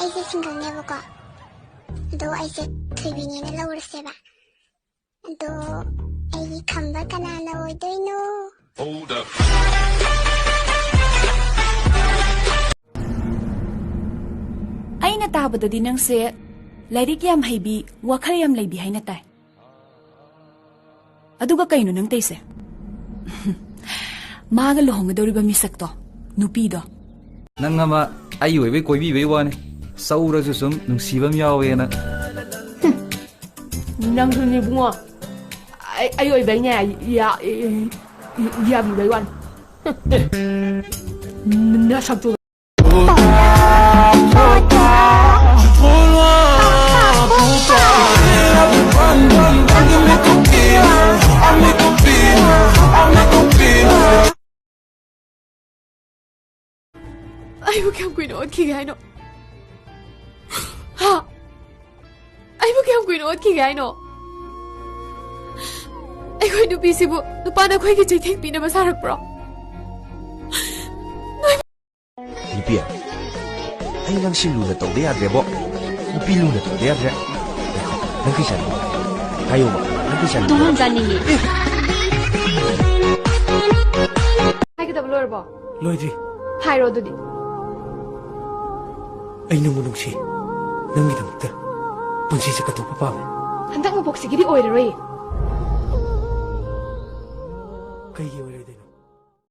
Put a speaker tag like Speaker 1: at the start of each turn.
Speaker 1: ꯑꯩꯁꯦ ꯁꯤꯡꯒꯜꯅꯦꯕꯀꯣ ꯑꯗꯣ ꯑꯩꯁꯦ ꯊꯣꯏꯕꯤꯅꯦꯅ ꯂꯧꯔꯁꯦꯕ ꯑꯗꯣ ꯑꯩꯒꯤ ꯈꯝꯕ ꯀꯅꯥꯅ ꯑꯣꯏꯗꯣꯏꯅꯣ?
Speaker 2: ꯑꯩꯅ ꯇꯥꯕꯗꯗꯤ ꯅꯪꯁꯦ ꯂꯥꯏꯔꯤꯛ ꯌꯥꯝ ꯍꯩꯕꯤ ꯋꯥꯈꯜ ꯌꯥꯝ ꯂꯩꯕꯤ ꯍꯥꯏꯅ ꯇꯥꯏ ꯑꯗꯨꯒ ꯀꯩꯅꯣ ꯅꯪ ꯇꯩꯁꯦ 마가 ꯂꯨꯍꯣꯡꯒꯗꯧꯔꯤꯕ ꯃꯤꯁꯛꯇꯣ ꯅꯨꯄꯤꯗꯣ
Speaker 3: ꯅꯪ ꯑꯃ ꯑꯩ ꯑꯣꯏꯕꯩ ꯀꯣꯏꯕꯤꯕꯩ ꯋꯥꯅꯤ ꯁꯧꯔꯁꯨ ꯁꯨꯝ ꯅꯨꯡꯁꯤꯕ ꯑꯃ ꯌꯥꯎꯋꯦꯅ
Speaker 4: ꯅꯪꯁꯨꯅꯦ ꯏꯕꯨꯡꯉꯣ ꯑꯩ ꯑꯣꯏꯕꯩꯅꯦ ꯌꯥꯕꯤꯕꯩ ꯋꯥꯅꯤ ꯅꯁꯛꯇꯨ
Speaker 5: 아이고 그냥 어떻게 하노? 하, 아이고 그냥 어떻게 하노? 아이고 누비시부 누빠나 거기 제 택비나 살았브로.
Speaker 6: 누비야, 아이 낭신 루나 또 내야 돼 뭐? 누비 루나 또 내야 돼. 난 괜찮아. 가요 뭐, 난 괜찮아.
Speaker 5: 또 혼자니? 하기다 불러봐.
Speaker 7: 로이지.
Speaker 5: 하이로드디.
Speaker 7: ꯑꯩ ꯅꯪꯕꯨ ꯅꯨꯡꯁꯤ ꯅꯪꯒꯤꯗꯃꯛꯇ ꯄꯨꯟꯁꯤꯁꯦ ꯀꯠꯊꯣꯛꯄ ꯄꯥꯝꯃꯦ
Speaker 5: 한당 뭐 복식일이 오이러이.
Speaker 7: ꯀꯩꯒꯤ ꯑꯣꯏꯔꯒꯦ